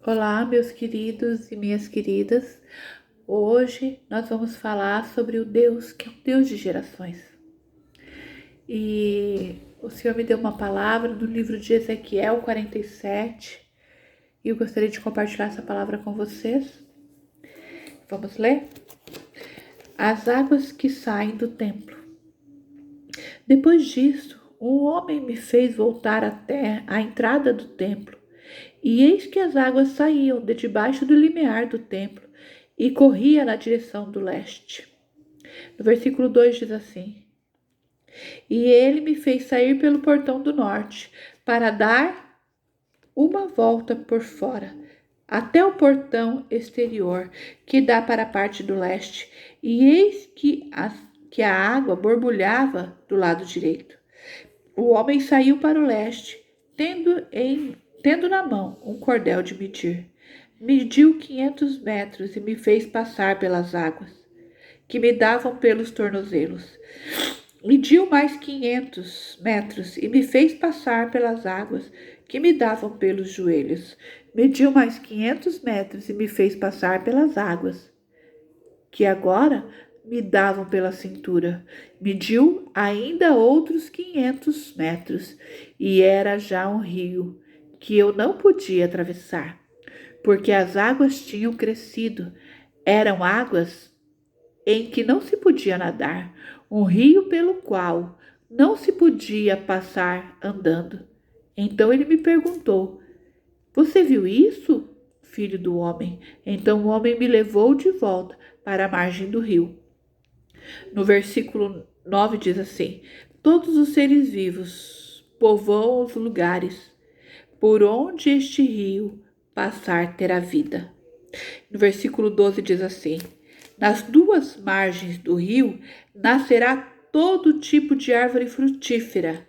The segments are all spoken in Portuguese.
Olá, meus queridos e minhas queridas. Hoje nós vamos falar sobre o Deus que é o Deus de gerações. E o Senhor me deu uma palavra no livro de Ezequiel 47 e eu gostaria de compartilhar essa palavra com vocês. Vamos ler? As águas que saem do templo. Depois disso, um homem me fez voltar até a entrada do templo. E eis que as águas saíam de debaixo do limiar do templo e corria na direção do leste. No versículo 2 diz assim: E ele me fez sair pelo portão do norte, para dar uma volta por fora, até o portão exterior, que dá para a parte do leste, e eis que a água borbulhava do lado direito. O homem saiu para o leste, tendo na mão um cordel de medir. Mediu 500 metros e me fez passar pelas águas, que me davam pelos tornozelos. Mediu mais 500 metros e me fez passar pelas águas, que me davam pelos joelhos. Mediu mais 500 metros e me fez passar pelas águas, que agora me davam pela cintura. Mediu ainda outros 500 metros e era já um rio que eu não podia atravessar, porque as águas tinham crescido. Eram águas em que não se podia nadar, um rio pelo qual não se podia passar andando. Então ele me perguntou: Você viu isso, filho do homem? Então o homem me levou de volta para a margem do rio. No versículo 9 diz assim: Todos os seres vivos povoam os lugares por onde este rio passar terá vida. No versículo 12 diz assim: Nas duas margens do rio nascerá todo tipo de árvore frutífera.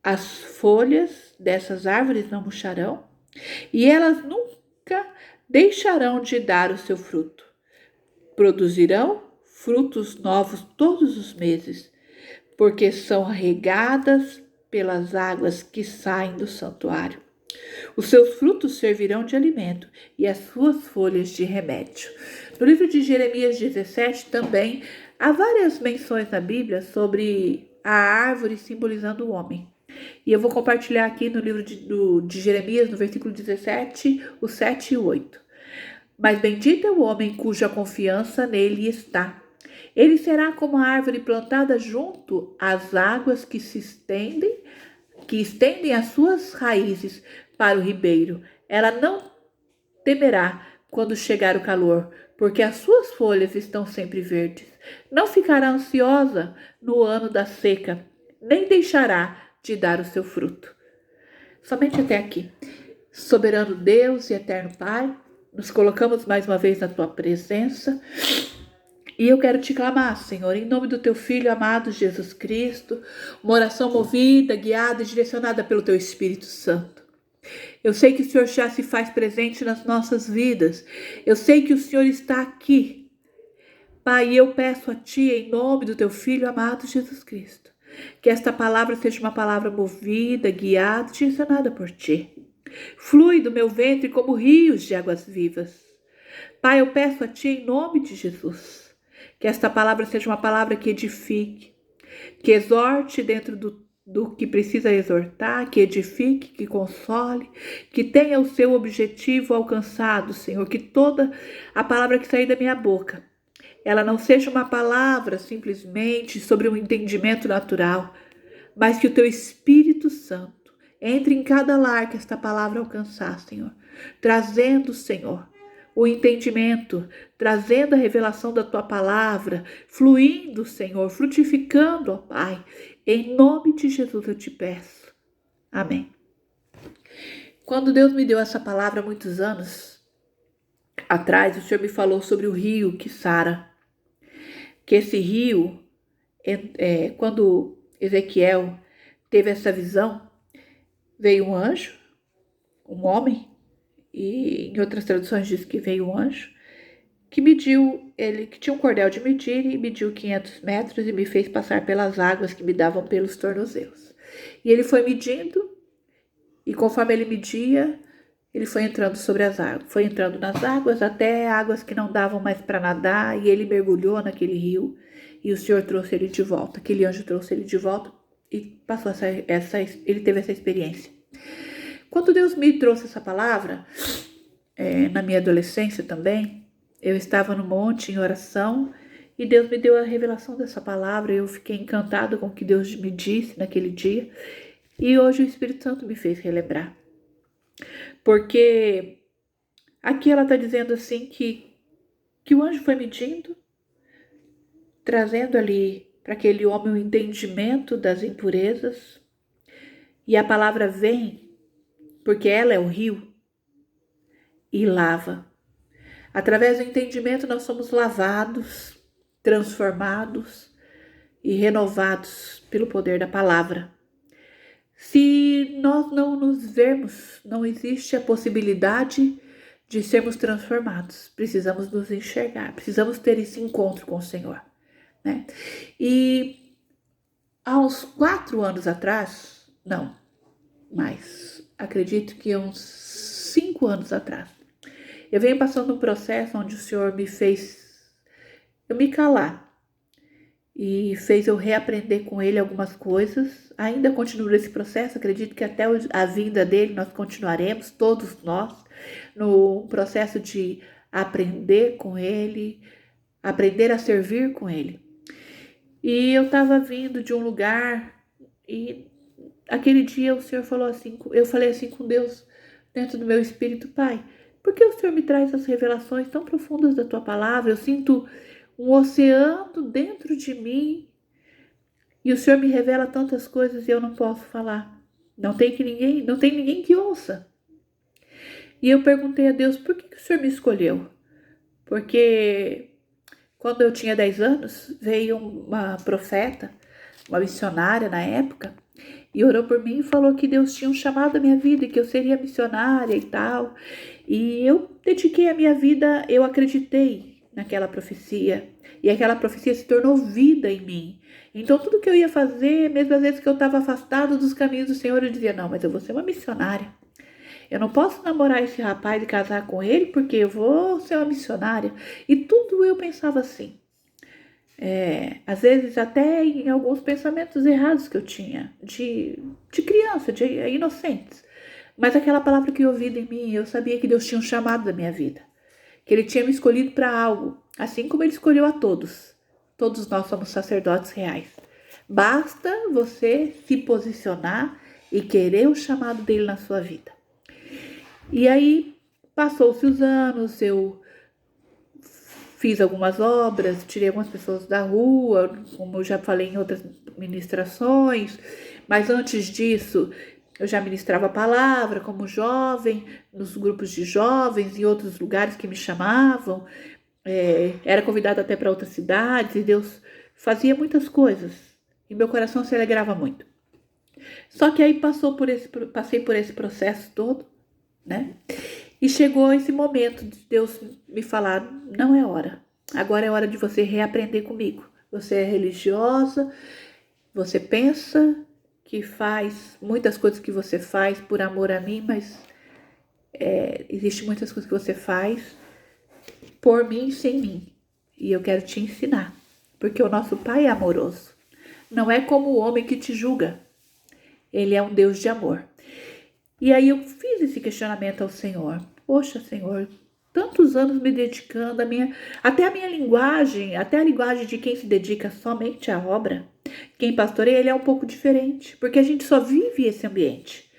As folhas dessas árvores não murcharão e elas nunca deixarão de dar o seu fruto. Produzirão frutos novos todos os meses, porque são regadas pelas águas que saem do santuário. Os seus frutos servirão de alimento e as suas folhas de remédio. No livro de Jeremias 17 também há várias menções na Bíblia sobre a árvore simbolizando o homem. E eu vou compartilhar aqui no livro de Jeremias, no versículo 17, os 7 e 8. Mas bendito é o homem cuja confiança nele está. Ele será como a árvore plantada junto às águas que estendem as suas raízes para o ribeiro. Ela não temerá quando chegar o calor, porque as suas folhas estão sempre verdes. Não ficará ansiosa no ano da seca, nem deixará de dar o seu fruto. Somente até aqui. Soberano Deus e eterno Pai, nos colocamos mais uma vez na tua presença. E eu quero te clamar, Senhor, em nome do teu Filho amado Jesus Cristo, uma oração movida, guiada e direcionada pelo teu Espírito Santo. Eu sei que o Senhor já se faz presente nas nossas vidas. Eu sei que o Senhor está aqui. Pai, eu peço a Ti, em nome do teu Filho amado Jesus Cristo, que esta palavra seja uma palavra movida, guiada e direcionada por Ti. Flui do meu ventre como rios de águas vivas. Pai, eu peço a Ti, em nome de Jesus, que esta palavra seja uma palavra que edifique, que exorte dentro do que precisa exortar, que edifique, que console, que tenha o seu objetivo alcançado, Senhor, que toda a palavra que sair da minha boca, ela não seja uma palavra simplesmente sobre um entendimento natural, mas que o teu Espírito Santo entre em cada lar que esta palavra alcançar, Senhor, trazendo, Senhor, o entendimento, trazendo a revelação da tua palavra, fluindo, Senhor, frutificando, ó Pai. Em nome de Jesus eu te peço. Amém. Quando Deus me deu essa palavra há muitos anos atrás, o Senhor me falou sobre o rio Quissara. Que esse rio, quando Ezequiel teve essa visão, veio um anjo, um homem, e em outras traduções diz que veio um anjo, que mediu, ele que tinha um cordel de medir e mediu 500 metros e me fez passar pelas águas que me davam pelos tornozelos. E ele foi medindo, e conforme ele media, ele foi entrando sobre as águas, foi entrando nas águas até águas que não davam mais para nadar, e ele mergulhou naquele rio, e o Senhor trouxe ele de volta. Aquele anjo trouxe ele de volta e passou ele teve essa experiência. Quando Deus me trouxe essa palavra, na minha adolescência também, eu estava no monte em oração e Deus me deu a revelação dessa palavra. Eu fiquei encantado com o que Deus me disse naquele dia, e hoje o Espírito Santo me fez relembrar. Porque aqui ela está dizendo assim que o anjo foi medindo, trazendo ali para aquele homem o entendimento das impurezas, e a palavra vem porque ela é o rio e lava. Através do entendimento nós somos lavados, transformados e renovados pelo poder da palavra. Se nós não nos vermos, não existe a possibilidade de sermos transformados. Precisamos nos enxergar, precisamos ter esse encontro com o Senhor, né? E há uns 4 anos atrás, não, mais, acredito que uns 5 anos atrás, eu venho passando um processo onde o Senhor me fez eu me calar e fez eu reaprender com Ele algumas coisas. Ainda continuo nesse processo, acredito que até a vinda dele nós continuaremos, todos nós, no processo de aprender com Ele, aprender a servir com Ele. E eu estava vindo de um lugar e aquele dia o Senhor falou assim, eu falei assim com Deus dentro do meu espírito: Pai, por que o Senhor me traz as revelações tão profundas da Tua palavra? Eu sinto um oceano dentro de mim e o Senhor me revela tantas coisas e eu não posso falar. Não tem ninguém que ouça. E eu perguntei a Deus: por que o Senhor me escolheu? Porque quando eu tinha 10 anos, veio uma profeta, uma missionária na época, e orou por mim e falou que Deus tinha um chamado à minha vida e que eu seria missionária e tal. E eu dediquei a minha vida, eu acreditei naquela profecia. E aquela profecia se tornou vida em mim. Então tudo que eu ia fazer, mesmo às vezes que eu estava afastado dos caminhos do Senhor, eu dizia: não, mas eu vou ser uma missionária. Eu não posso namorar esse rapaz e casar com ele porque eu vou ser uma missionária. E tudo eu pensava assim. Às vezes até em alguns pensamentos errados que eu tinha, de criança, de inocentes. Mas aquela palavra que eu ouvi em mim, eu sabia que Deus tinha um chamado da minha vida. Que Ele tinha me escolhido para algo, assim como Ele escolheu a todos. Todos nós somos sacerdotes reais. Basta você se posicionar e querer o chamado dele na sua vida. E aí, passou-se os anos, eu fiz algumas obras, tirei algumas pessoas da rua, como eu já falei em outras ministrações, mas antes disso eu já ministrava a palavra como jovem, nos grupos de jovens, em outros lugares que me chamavam, era convidada até para outras cidades, e Deus fazia muitas coisas, e meu coração se alegrava muito. Só que aí passei por esse processo todo, né? E chegou esse momento de Deus me falar: não é hora. Agora é hora de você reaprender comigo. Você é religiosa, você pensa que faz muitas coisas que você faz por amor a mim, mas existe muitas coisas que você faz por mim e sem mim. E eu quero te ensinar, porque o nosso Pai é amoroso. Não é como o homem que te julga. Ele é um Deus de amor. E aí eu fiz esse questionamento ao Senhor. Poxa, Senhor, tantos anos me dedicando até a minha linguagem, até a linguagem de quem se dedica somente à obra. Quem pastoreia, ele é um pouco diferente, porque a gente só vive esse ambiente.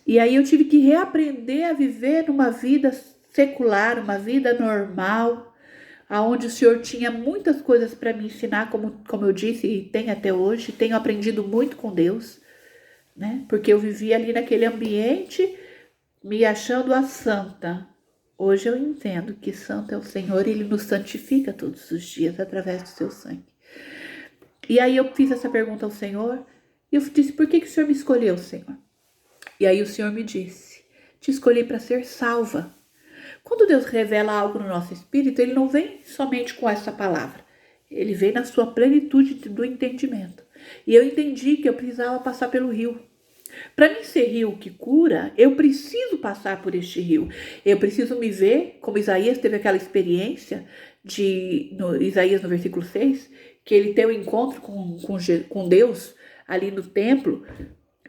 E aí eu tive que reaprender a viver numa vida secular, uma vida normal, aonde o Senhor tinha muitas coisas para me ensinar, como eu disse, e tem até hoje. Tenho aprendido muito com Deus, né? Porque eu vivia ali naquele ambiente me achando a santa. Hoje eu entendo que santo é o Senhor e Ele nos santifica todos os dias através do seu sangue. E aí eu fiz essa pergunta ao Senhor e eu disse: por que o Senhor me escolheu, Senhor? E aí o Senhor me disse: te escolhi para ser salva. Quando Deus revela algo no nosso espírito, Ele não vem somente com essa palavra. Ele vem na sua plenitude do entendimento. E eu entendi que eu precisava passar pelo rio. Para mim ser rio que cura, eu preciso passar por este rio. Eu preciso me ver, como Isaías teve aquela experiência no Isaías no versículo 6, que ele tem um encontro com Deus ali no templo,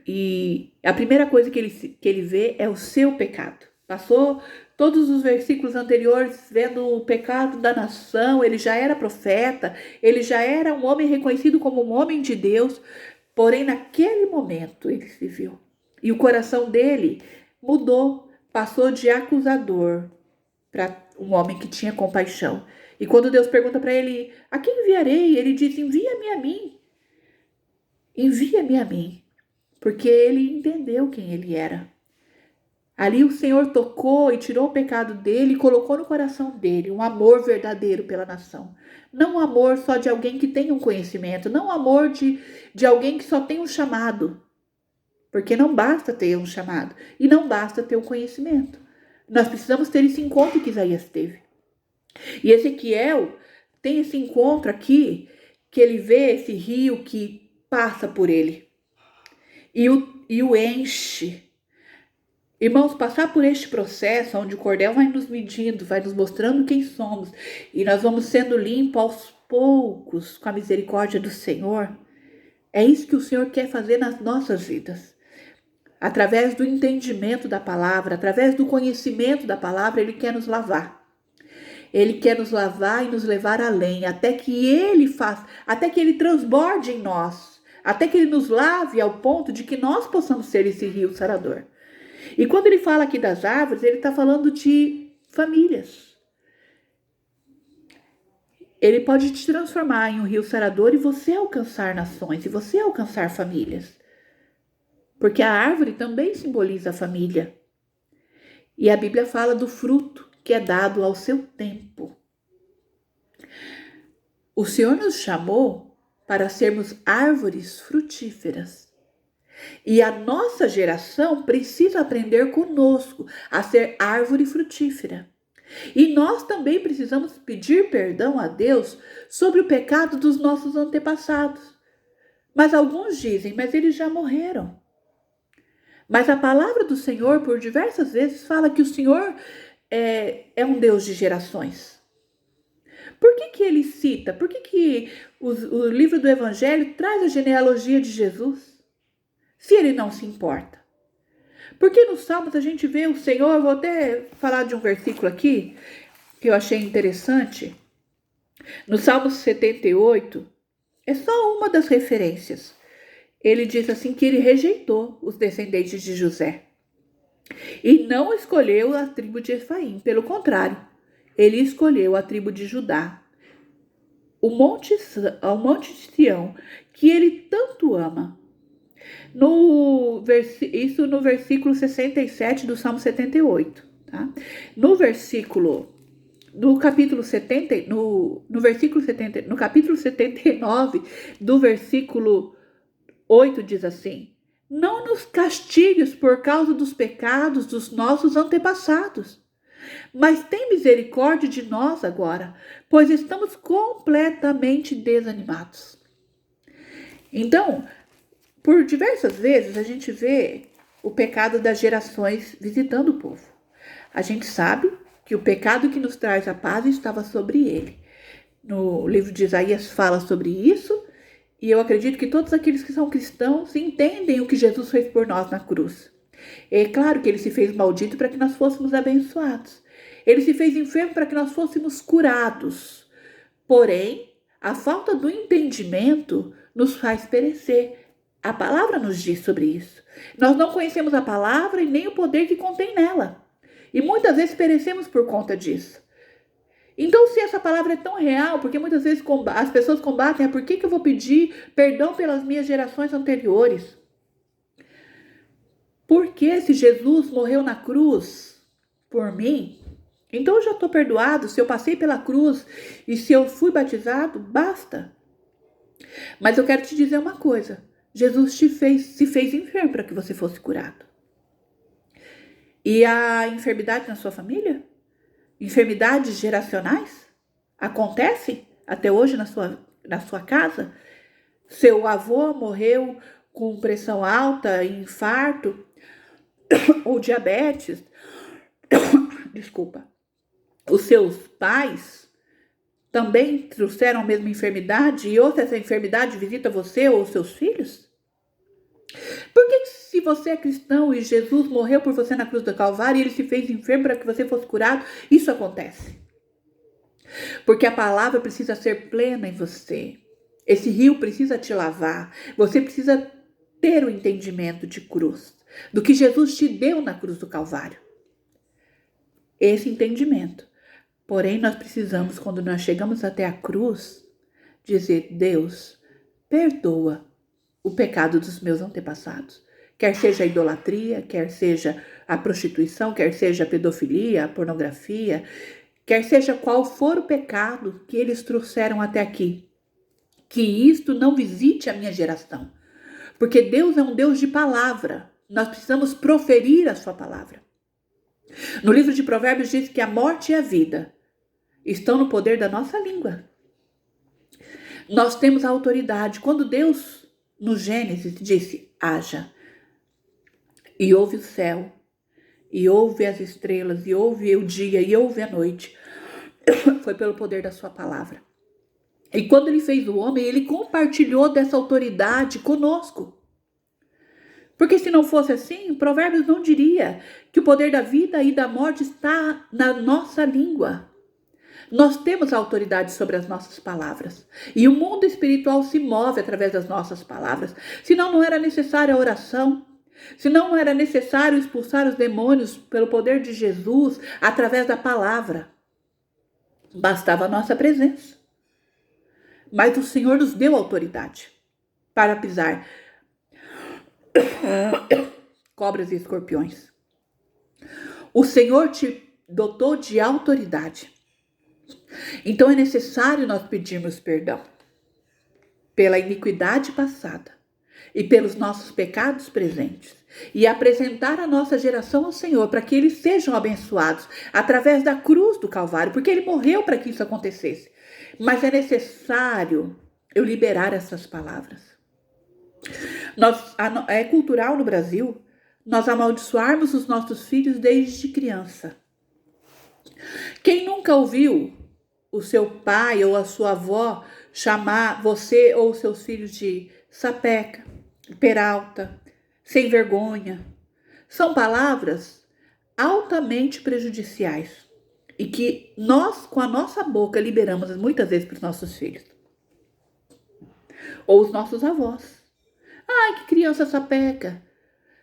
e a primeira coisa que ele vê é o seu pecado. Passou todos os versículos anteriores vendo o pecado da nação, ele já era profeta, ele já era um homem reconhecido como um homem de Deus, porém naquele momento ele se viu. E o coração dele mudou, passou de acusador para um homem que tinha compaixão. E quando Deus pergunta para ele, a quem enviarei? Ele diz, envia-me a mim. Envia-me a mim. Porque ele entendeu quem ele era. Ali o Senhor tocou e tirou o pecado dele e colocou no coração dele um amor verdadeiro pela nação. Não um amor só de alguém que tem um conhecimento, não um amor de alguém que só tem um chamado. Porque não basta ter um chamado e não basta ter um conhecimento. Nós precisamos ter esse encontro que Isaías teve. E Ezequiel tem esse encontro aqui, que ele vê esse rio que passa por ele e o enche. Irmãos, passar por este processo, onde o cordel vai nos medindo, vai nos mostrando quem somos, e nós vamos sendo limpos aos poucos com a misericórdia do Senhor, é isso que o Senhor quer fazer nas nossas vidas. Através do entendimento da palavra, através do conhecimento da palavra, Ele quer nos lavar. Ele quer nos lavar e nos levar além, até que Ele transborde em nós, até que Ele nos lave ao ponto de que nós possamos ser esse rio sarador. E quando ele fala aqui das árvores, ele está falando de famílias. Ele pode te transformar em um rio sarador e você alcançar nações, e você alcançar famílias. Porque a árvore também simboliza a família. E a Bíblia fala do fruto que é dado ao seu tempo. O Senhor nos chamou para sermos árvores frutíferas. E a nossa geração precisa aprender conosco a ser árvore frutífera. E nós também precisamos pedir perdão a Deus sobre o pecado dos nossos antepassados. Mas alguns dizem, mas eles já morreram. Mas a palavra do Senhor, por diversas vezes, fala que o Senhor é um Deus de gerações. Por que ele cita? Por que o livro do Evangelho traz a genealogia de Jesus? Se ele não se importa. Porque nos Salmos a gente vê o Senhor, eu vou até falar de um versículo aqui, que eu achei interessante. No Salmo 78, é só uma das referências. Ele diz assim que ele rejeitou os descendentes de José. E não escolheu a tribo de Efraim, pelo contrário, ele escolheu a tribo de Judá. O monte de Sião, que ele tanto ama. Isso no versículo 67 do Salmo 78, tá? No capítulo 79 do versículo 8 diz assim: não nos castigues por causa dos pecados dos nossos antepassados, mas tem misericórdia de nós agora, pois estamos completamente desanimados. Então, por diversas vezes a gente vê o pecado das gerações visitando o povo. A gente sabe que o pecado que nos traz a paz estava sobre ele. No livro de Isaías fala sobre isso, e eu acredito que todos aqueles que são cristãos entendem o que Jesus fez por nós na cruz. É claro que ele se fez maldito para que nós fôssemos abençoados. Ele se fez enfermo para que nós fôssemos curados. Porém, a falta do entendimento nos faz perecer. A palavra nos diz sobre isso. Nós não conhecemos a palavra e nem o poder que contém nela. E muitas vezes perecemos por conta disso. Então, se essa palavra é tão real, porque muitas vezes as pessoas combatem, por que eu vou pedir perdão pelas minhas gerações anteriores? Porque se Jesus morreu na cruz por mim, então eu já estou perdoado. Se eu passei pela cruz e se eu fui batizado, basta. Mas eu quero te dizer uma coisa. Jesus se fez enfermo para que você fosse curado. E a enfermidade na sua família? Enfermidades geracionais? Acontecem até hoje na sua casa? Seu avô morreu com pressão alta, infarto ou diabetes, desculpa, os seus pais também trouxeram a mesma enfermidade e outra essa enfermidade visita você ou os seus filhos? Por que se você é cristão e Jesus morreu por você na cruz do Calvário e ele se fez enfermo para que você fosse curado, isso acontece? Porque a palavra precisa ser plena em você. Esse rio precisa te lavar. Você precisa ter o entendimento de cruz, do que Jesus te deu na cruz do Calvário. Esse entendimento. Porém, nós precisamos, quando nós chegamos até a cruz, dizer: Deus, perdoa o pecado dos meus antepassados. Quer seja a idolatria, quer seja a prostituição, quer seja a pedofilia, a pornografia, quer seja qual for o pecado que eles trouxeram até aqui. Que isto não visite a minha geração. Porque Deus é um Deus de palavra. Nós precisamos proferir a sua palavra. No livro de Provérbios diz que a morte e a vida estão no poder da nossa língua. Nós temos a autoridade. Quando Deus, no Gênesis, disse: haja, e houve o céu, e houve as estrelas, e houve o dia, e houve a noite, foi pelo poder da sua palavra. E quando ele fez o homem, ele compartilhou dessa autoridade conosco. Porque se não fosse assim, Provérbios não diria que o poder da vida e da morte está na nossa língua. Nós temos a autoridade sobre as nossas palavras. E o mundo espiritual se move através das nossas palavras. Senão não era necessária a oração. Senão não era necessário expulsar os demônios pelo poder de Jesus através da palavra. Bastava a nossa presença. Mas o Senhor nos deu autoridade para pisar cobras e escorpiões. O Senhor te dotou de autoridade. Então é necessário nós pedirmos perdão pela iniquidade passada e pelos nossos pecados presentes e apresentar a nossa geração ao Senhor para que eles sejam abençoados através da cruz do Calvário, porque ele morreu para que isso acontecesse. Mas é necessário eu liberar essas palavras. É cultural no Brasil nós amaldiçoarmos os nossos filhos desde criança. Quem nunca ouviu o seu pai ou a sua avó chamar você ou seus filhos de sapeca, peralta, sem vergonha? São palavras altamente prejudiciais e que nós, com a nossa boca, liberamos muitas vezes para os nossos filhos. Ou os nossos avós. Ai, que criança sapeca.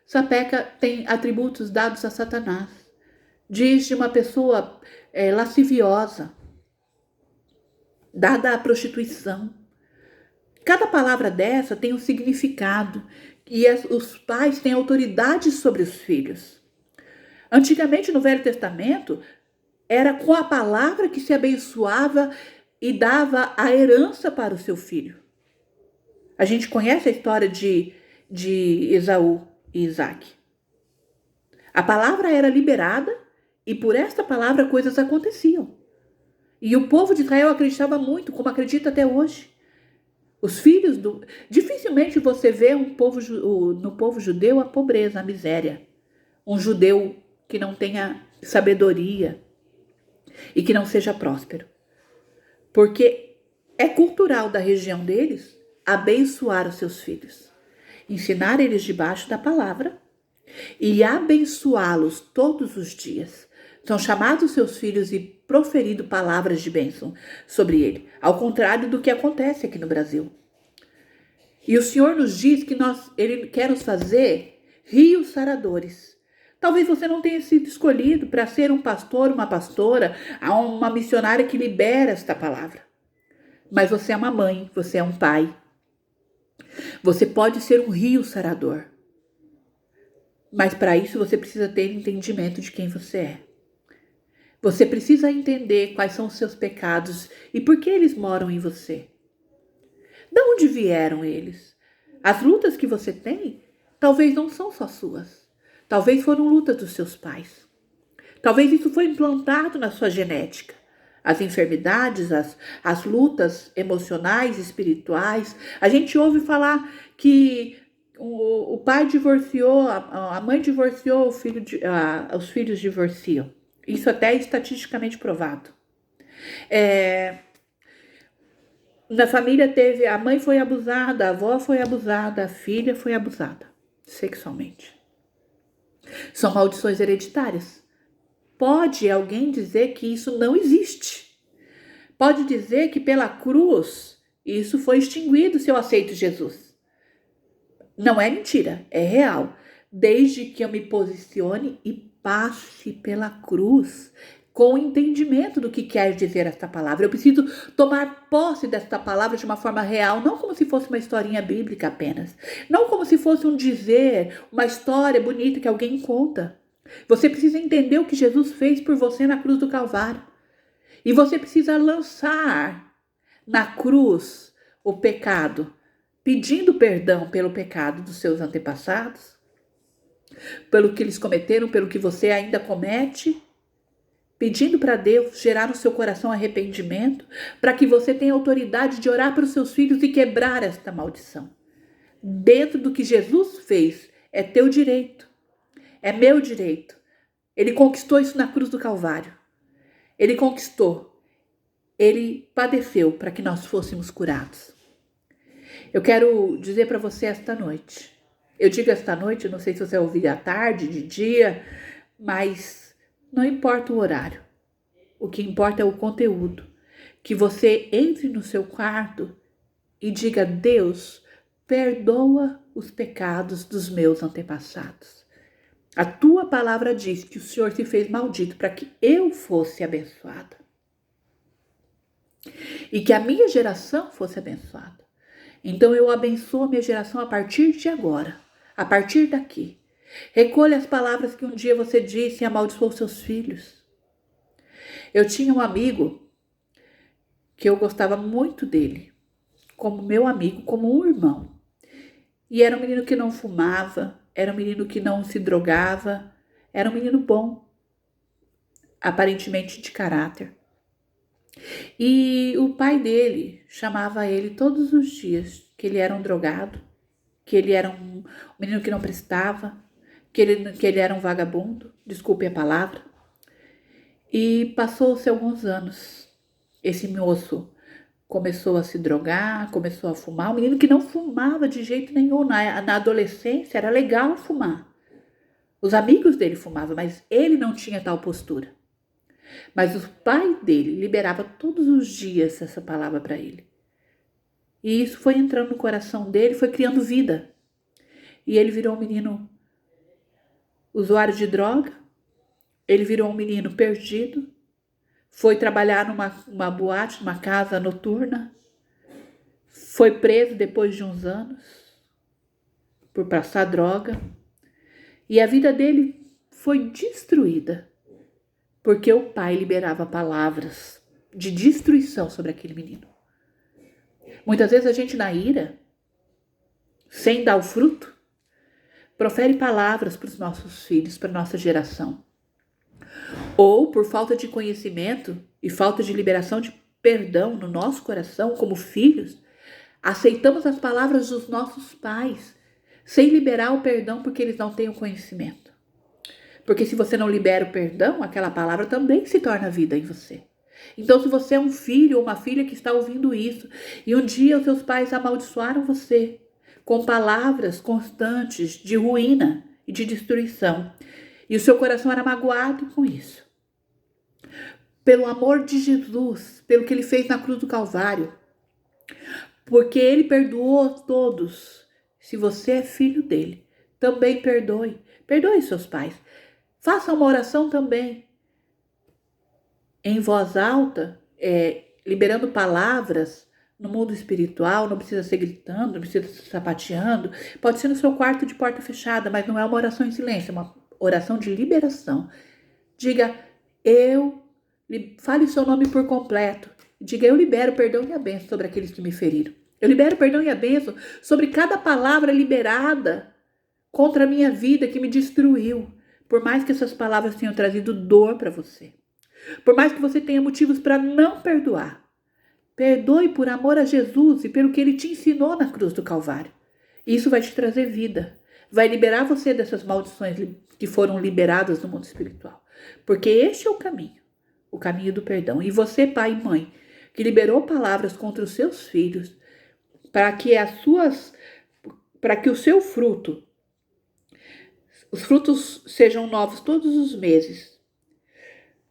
Sapeca tem atributos dados a Satanás. Diz de uma pessoa lasciviosa, dada à prostituição. Cada palavra dessa tem um significado e os pais têm autoridade sobre os filhos. Antigamente, no Velho Testamento, era com a palavra que se abençoava e dava a herança para o seu filho. A gente conhece a história de Esaú e Isaac. A palavra era liberada e por esta palavra coisas aconteciam. E o povo de Israel acreditava muito, como acredita até hoje. Os filhos dificilmente você vê no povo judeu a pobreza, a miséria. Um judeu que não tenha sabedoria e que não seja próspero. Porque é cultural da região deles abençoar os seus filhos. Ensinar eles debaixo da palavra e abençoá-los todos os dias. São chamados seus filhos e proferido palavras de bênção sobre ele, ao contrário do que acontece aqui no Brasil. E o Senhor nos diz que ele quer nos fazer rios saradores. Talvez você não tenha sido escolhido para ser um pastor, uma pastora, uma missionária que libera esta palavra. Mas você é uma mãe, você é um pai. Você pode ser um rio sarador. Mas para isso você precisa ter entendimento de quem você é. Você precisa entender quais são os seus pecados e por que eles moram em você. De onde vieram eles? As lutas que você tem, talvez não são só suas. Talvez foram lutas dos seus pais. Talvez isso foi implantado na sua genética. As enfermidades, as lutas emocionais, espirituais. A gente ouve falar que o pai divorciou, a mãe divorciou, os filhos divorciam. Isso até é estatisticamente provado. Na família a mãe foi abusada, a avó foi abusada, a filha foi abusada sexualmente. São maldições hereditárias. Pode alguém dizer que isso não existe? Pode dizer que pela cruz isso foi extinguido se eu aceito Jesus? Não é mentira, é real. Desde que eu me posicione e passe pela cruz com o entendimento do que quer dizer esta palavra. Eu preciso tomar posse desta palavra de uma forma real, não como se fosse uma historinha bíblica apenas. Não como se fosse um dizer, uma história bonita que alguém conta. Você precisa entender o que Jesus fez por você na cruz do Calvário. E você precisa lançar na cruz o pecado, pedindo perdão pelo pecado dos seus antepassados, pelo que eles cometeram, pelo que você ainda comete, pedindo para Deus gerar no seu coração arrependimento, para que você tenha autoridade de orar para os seus filhos e quebrar esta maldição. Dentro do que Jesus fez, é teu direito, é meu direito. Ele conquistou isso na cruz do Calvário. Ele conquistou. Ele padeceu para que nós fôssemos curados. Eu quero dizer para você esta noite. Eu digo esta noite, não sei se você vai ouvir à tarde, de dia, mas não importa o horário. O que importa é o conteúdo. Que você entre no seu quarto e diga: Deus, perdoa os pecados dos meus antepassados. A tua palavra diz que o Senhor se fez maldito para que eu fosse abençoada. E que a minha geração fosse abençoada. Então eu abençoo a minha geração a partir de agora, a partir daqui. Recolha as palavras que um dia você disse e amaldiçoou seus filhos. Eu tinha um amigo que eu gostava muito dele, como meu amigo, como um irmão. E era um menino que não fumava, era um menino que não se drogava, era um menino bom, aparentemente de caráter. E o pai dele chamava ele todos os dias que ele era um drogado, que ele era um menino que não prestava, que ele era um vagabundo, desculpe a palavra. E passou-se alguns anos. Esse moço começou a se drogar, começou a fumar. Um menino que não fumava de jeito nenhum. Na adolescência era legal fumar. Os amigos dele fumavam, mas ele não tinha tal postura. Mas o pai dele liberava todos os dias essa palavra para ele. E isso foi entrando no coração dele, foi criando vida. E ele virou um menino usuário de droga. Ele virou um menino perdido. Foi trabalhar numa boate, numa casa noturna. Foi preso depois de uns anos por passar droga. E a vida dele foi destruída. Porque o pai liberava palavras de destruição sobre aquele menino. Muitas vezes a gente, na ira, sem dar o fruto, profere palavras para os nossos filhos, para a nossa geração. Ou por falta de conhecimento e falta de liberação de perdão no nosso coração, como filhos, aceitamos as palavras dos nossos pais, sem liberar o perdão porque eles não têm o conhecimento. Porque se você não libera o perdão, aquela palavra também se torna vida em você. Então, se você é um filho ou uma filha que está ouvindo isso, e um dia os seus pais amaldiçoaram você com palavras constantes de ruína e de destruição, e o seu coração era magoado com isso, pelo amor de Jesus, pelo que ele fez na cruz do Calvário, porque ele perdoou todos. Se você é filho dele, também perdoe. Perdoe seus pais. Faça uma oração também, em voz alta, liberando palavras no mundo espiritual. Não precisa ser gritando, não precisa ser sapateando. Pode ser no seu quarto de porta fechada, mas não é uma oração em silêncio, é uma oração de liberação. Diga: fale seu nome por completo. Diga: eu libero perdão e a bênção sobre aqueles que me feriram. Eu libero perdão e a bênção sobre cada palavra liberada contra a minha vida que me destruiu. Por mais que essas palavras tenham trazido dor para você. Por mais que você tenha motivos para não perdoar. Perdoe por amor a Jesus e pelo que ele te ensinou na cruz do Calvário. Isso vai te trazer vida. Vai liberar você dessas maldições que foram liberadas no mundo espiritual. Porque este é o caminho do perdão. E você, pai e mãe, que liberou palavras contra os seus filhos, para que o seu fruto, os frutos sejam novos todos os meses,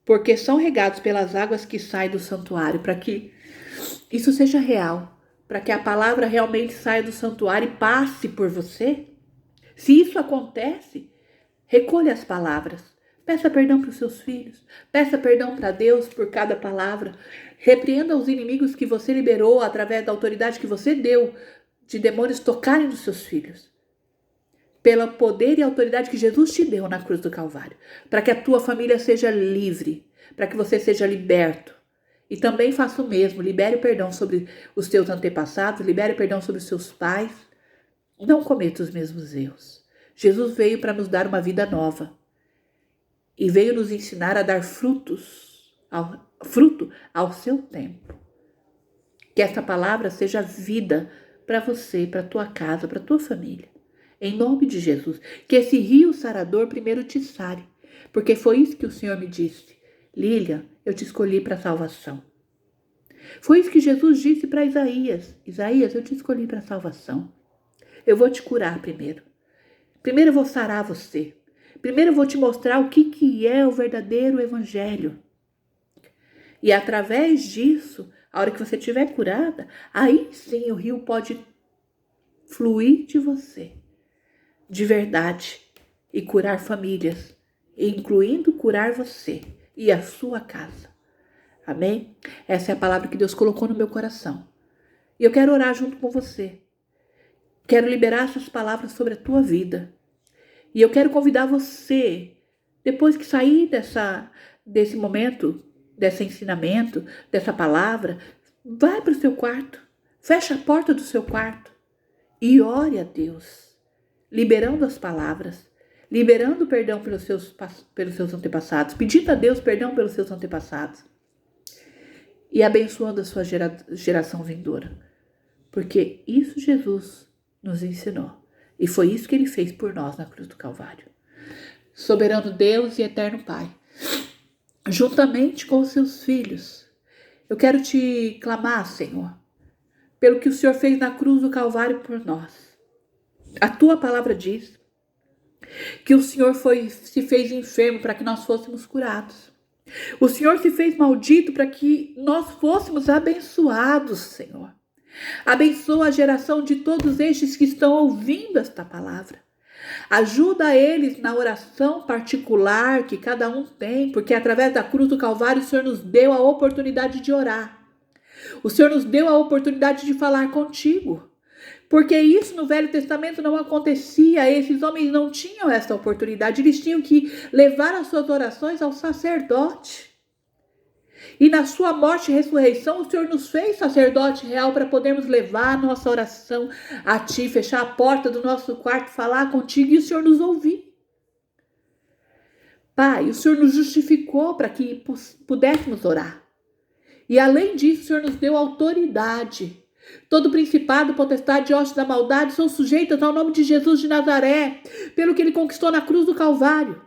porque são regados pelas águas que saem do santuário, para que isso seja real, para que a palavra realmente saia do santuário e passe por você. Se isso acontece, recolha as palavras. Peça perdão para os seus filhos. Peça perdão para Deus por cada palavra. Repreenda os inimigos que você liberou através da autoridade que você deu de demônios tocarem nos seus filhos. Pelo poder e autoridade que Jesus te deu na cruz do Calvário. Para que a tua família seja livre. Para que você seja liberto. E também faça o mesmo. Libere o perdão sobre os teus antepassados. Libere o perdão sobre os seus pais. Não cometa os mesmos erros. Jesus veio para nos dar uma vida nova. E veio nos ensinar a dar fruto ao seu tempo. Que essa palavra seja vida para você, para a tua casa, para a tua família. Em nome de Jesus. Que esse rio sarador primeiro te sare. Porque foi isso que o Senhor me disse. Lilian, eu te escolhi para a salvação. Foi isso que Jesus disse para Isaías. Isaías, eu te escolhi para a salvação. Eu vou te curar primeiro. Primeiro eu vou sarar você. Primeiro eu vou te mostrar o que é o verdadeiro evangelho. E através disso, a hora que você estiver curada, aí sim o rio pode fluir de você, de verdade, e curar famílias, incluindo curar você e a sua casa. Amém? Essa é a palavra que Deus colocou no meu coração. E eu quero orar junto com você. Quero liberar essas palavras sobre a tua vida. E eu quero convidar você, depois que sair desse momento, desse ensinamento, dessa palavra, vai para o seu quarto, fecha a porta do seu quarto e ore a Deus, liberando as palavras, liberando perdão pelos seus antepassados, pedindo a Deus perdão pelos seus antepassados e abençoando a sua geração vindoura. Porque isso Jesus nos ensinou. E foi isso que ele fez por nós na cruz do Calvário. Soberano Deus e eterno Pai, juntamente com os seus filhos, eu quero te clamar, Senhor, pelo que o Senhor fez na cruz do Calvário por nós. A tua palavra diz que o Senhor se fez enfermo para que nós fôssemos curados. O Senhor se fez maldito para que nós fôssemos abençoados, Senhor. Abençoa a geração de todos estes que estão ouvindo esta palavra. Ajuda eles na oração particular que cada um tem, porque através da cruz do Calvário o Senhor nos deu a oportunidade de orar. O Senhor nos deu a oportunidade de falar contigo. Porque isso no Velho Testamento não acontecia, esses homens não tinham essa oportunidade, eles tinham que levar as suas orações ao sacerdote. E na sua morte e ressurreição, o Senhor nos fez sacerdote real para podermos levar a nossa oração a Ti, fechar a porta do nosso quarto, falar contigo e o Senhor nos ouvir. Pai, o Senhor nos justificou para que pudéssemos orar. E além disso, o Senhor nos deu autoridade. Todo principado, potestade e hostes da maldade são sujeitas ao nome de Jesus de Nazaré, pelo que Ele conquistou na cruz do Calvário.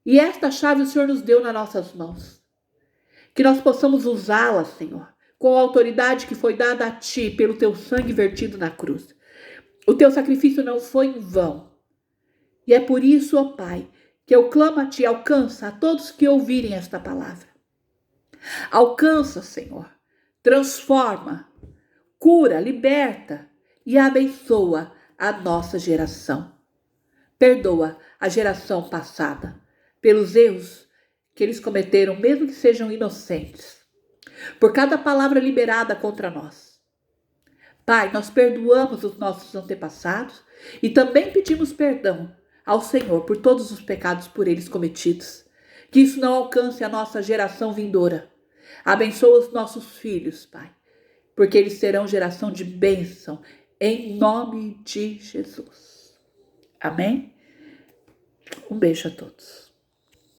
E esta chave o Senhor nos deu nas nossas mãos. Que nós possamos usá-la, Senhor, com a autoridade que foi dada a Ti pelo Teu sangue vertido na cruz. O Teu sacrifício não foi em vão. E é por isso, ó Pai, que eu clamo a Ti, alcança a todos que ouvirem esta palavra. Alcança, Senhor, transforma, cura, liberta e abençoa a nossa geração. Perdoa a geração passada pelos erros que eles cometeram, mesmo que sejam inocentes, por cada palavra liberada contra nós. Pai, nós perdoamos os nossos antepassados e também pedimos perdão ao Senhor por todos os pecados por eles cometidos. Que isso não alcance a nossa geração vindoura. Abençoa os nossos filhos, Pai, porque eles serão geração de bênção, em nome de Jesus. Amém? Um beijo a todos.